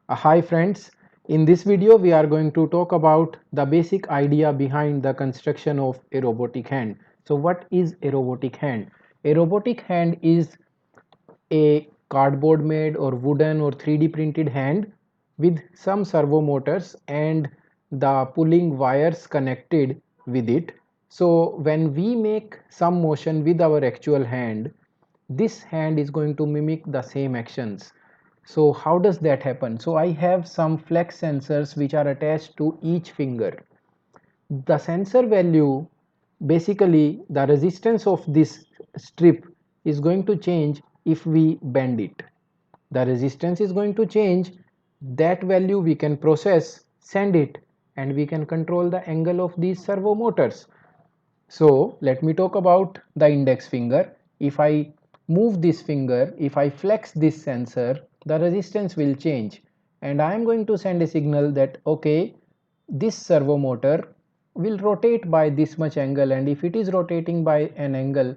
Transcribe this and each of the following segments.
Hi friends, in this video we are going to talk about the basic idea behind the construction of a robotic hand. So what is a robotic hand? A robotic hand is a cardboard made or wooden or 3D printed hand with some servo motors and the pulling wires connected with it. So when we make some motion with our actual hand, this hand is going to mimic the same actions. So how does that happen? So I have some flex sensors which are attached to each finger. The sensor value, basically the resistance of this strip is going to change if we bend it. The resistance is going to change. That value we can process, send it, and we can control the angle of these servo motors. So let me talk about the index finger. If I move this finger, if I flex this sensor, the resistance will change, and I am going to send a signal that okay, this servo motor will rotate by this much angle, and if it is rotating by an angle,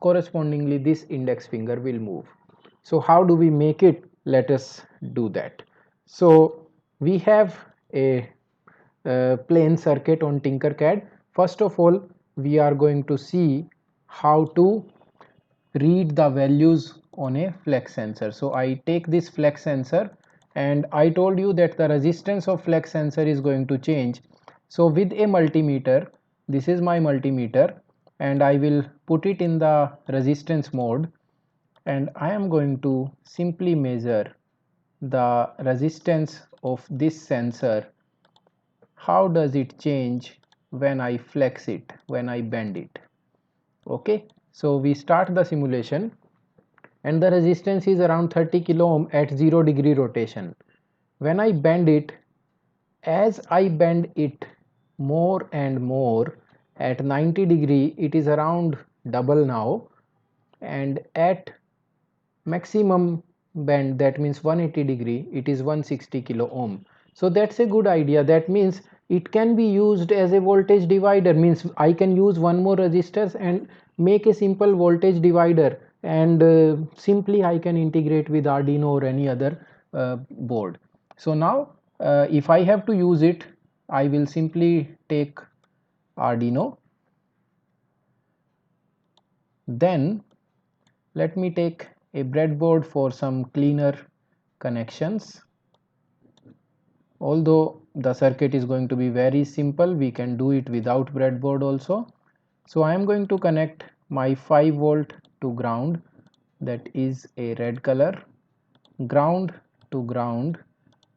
correspondingly this index finger will move. So how do we make it? Let us do that. So we have a plain circuit on Tinkercad. First of all, we are going to see how to read the values on a flex sensor. So I take this flex sensor, and I told you that the resistance of flex sensor is going to change. So with a multimeter, this is my multimeter, and I will put it in the resistance mode, and I am going to simply measure the resistance of this sensor. How does it change when I flex it, when I bend it? Okay, so we start the simulation, and the resistance is around 30 kilo ohm at 0 degree rotation. When I bend it, as I bend it more and more, at 90 degree it is around double now, and at maximum bend, that means 180 degree, it is 160 kilo ohm. So that's a good idea. That means it can be used as a voltage divider, means I can use one more resistors and make a simple voltage divider, and simply I can integrate with Arduino or any other board. So now if I have to use it, I will simply take Arduino. Then let me take a breadboard for some cleaner connections. Although the circuit is going to be very simple, we can do it without breadboard also. So I am going to connect my 5 volt to ground, that is a red color. Ground to ground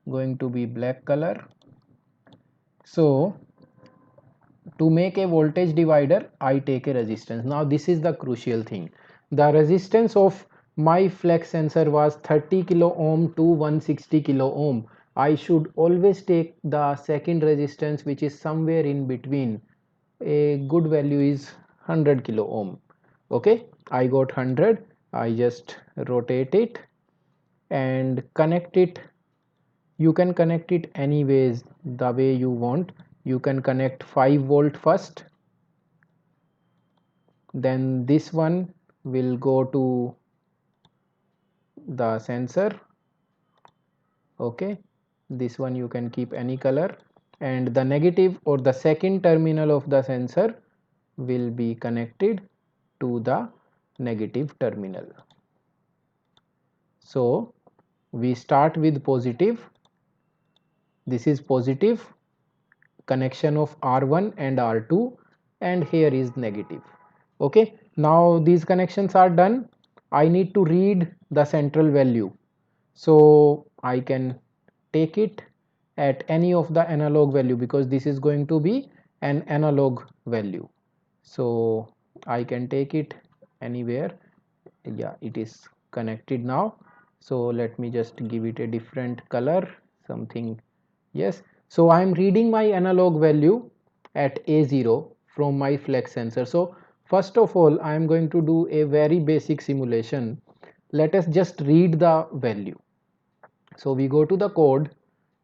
going to be black color. So to make a voltage divider, I take a resistance. Now this is the crucial thing. The resistance of my flex sensor was 30 kilo ohm to 160 kilo ohm. I should always take the second resistance, which is somewhere in between. A good value is 100 kilo ohm. Okay, I got 100. I just rotate it and connect it. You can connect it anyways, the way you want. You can connect 5 volt first, then this one will go to the sensor. Okay, this one you can keep any color, and the negative or the second terminal of the sensor will be connected to the negative terminal. So we start with positive. This is positive connection of R1 and R2, and here is negative. Okay, now these connections are done. I need to read the central value, so I can take it at any of the analog value, because this is going to be an analog value. So I can take it anywhere. Yeah, it is connected now. So let me just give it a different color, something. Yes, so I am reading my analog value at A0 from my flex sensor. So first of all, I am going to do a very basic simulation. Let us just read the value. So we go to the code,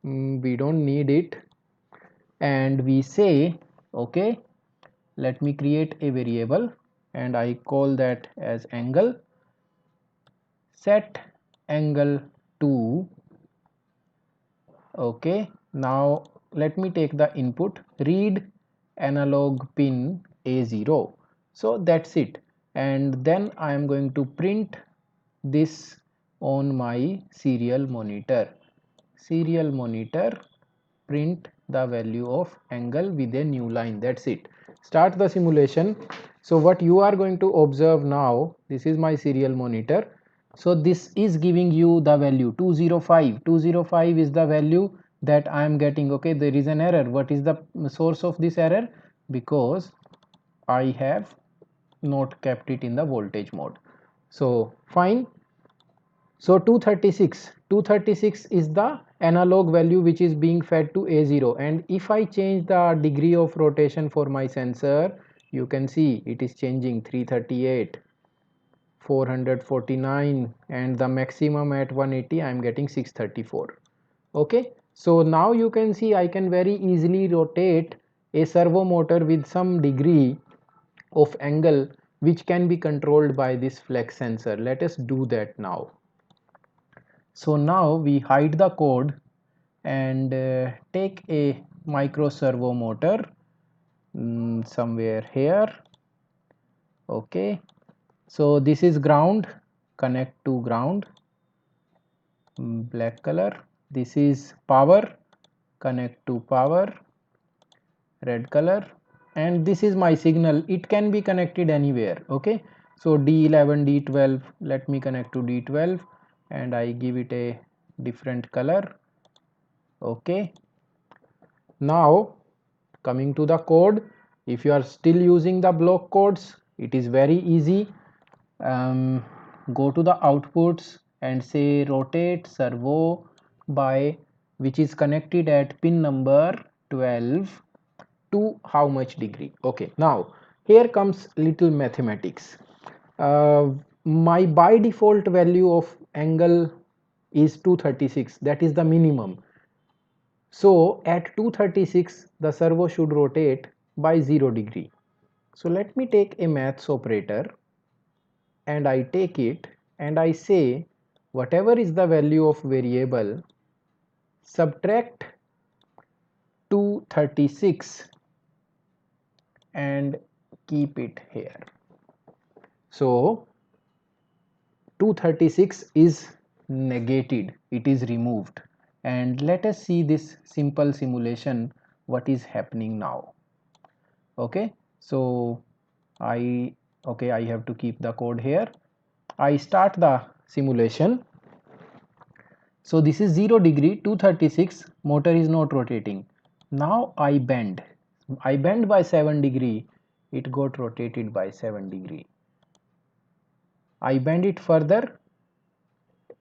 we don't need it, and we say okay, let me create a variable, and I call that as angle. Set angle to Okay, now let me take the input, read analog pin A0. So that's it, and then I am going to print this on my serial monitor. Serial monitor, print the value of angle with a new line. That's it. Start the simulation. So what you are going to observe now, this is my serial monitor. So this is giving you the value 205. 205 is the value that I am getting. Okay, there is an error. What is the source of this error? Because I have not kept it in the voltage mode. So fine. So 236 is the analog value which is being fed to A0, and if I change the degree of rotation for my sensor, you can see it is changing 338, 449, and the maximum at 180 I am getting 634. Okay, so now you can see I can very easily rotate a servo motor with some degree of angle which can be controlled by this flex sensor. Let us do that now. So now we hide the code and take a micro servo motor somewhere here. Okay, so this is ground, connect to ground, black color. This is power, connect to power, red color, and this is my signal. It can be connected anywhere. Okay, so D11, D12, let me connect to D12 and I give it a different color. Okay, now coming to the code, if you are still using the block codes, it is very easy. Go to the outputs and say rotate servo by, which is connected at pin number 12, to how much degree. Okay, now here comes little mathematics. uh, my by default value of angle is 236, that is the minimum. So at 236 the servo should rotate by 0 degree. So let me take a maths operator and I take it and I say whatever is the value of variable, subtract 236 and keep it here. So 236 is negated, it is removed, and let us see this simple simulation what is happening now. Okay, so I okay, I have to keep the code here. I start the simulation. So this is 0 degree, 236, motor is not rotating. Now I bend by 7 degree, it got rotated by 7 degree. I bend it further.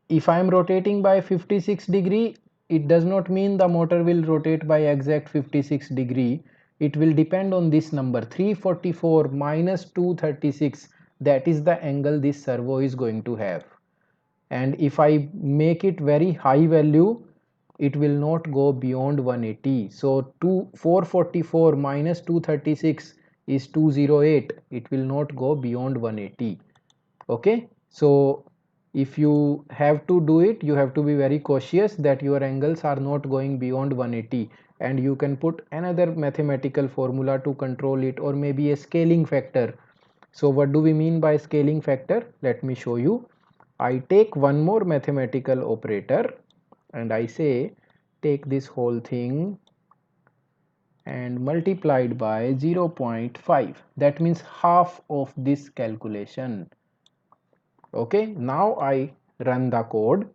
If I am rotating by 56 degree, it does not mean the motor will rotate by exact 56 degree. It will depend on this number 344 minus 236, that is the angle this servo is going to have. And if I make it very high value, it will not go beyond 180. So 444 minus 236 is 208, it will not go beyond 180. Okay, so if you have to do it, you have to be very cautious that your angles are not going beyond 180, and you can put another mathematical formula to control it, or maybe a scaling factor. So what do we mean by scaling factor? Let me show you. I take one more mathematical operator and I say take this whole thing and multiplied by 0.5, that means half of this calculation. Okay, now I run the code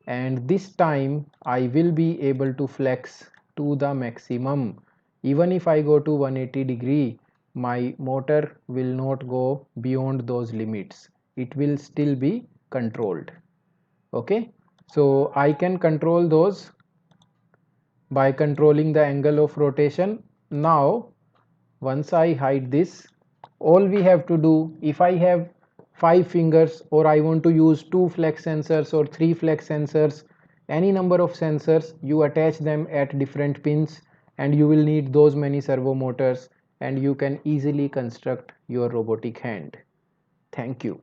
and this time I will be able to flex to the maximum. Even if I go to 180 degree, my motor will not go beyond those limits, it will still be controlled. Okay, so I can control those by controlling the angle of rotation. Now once I hide this, all we have to do, if I have 5 fingers or I want to use 2 flex sensors or 3 flex sensors, any number of sensors, you attach them at different pins and you will need those many servo motors and you can easily construct your robotic hand. Thank you.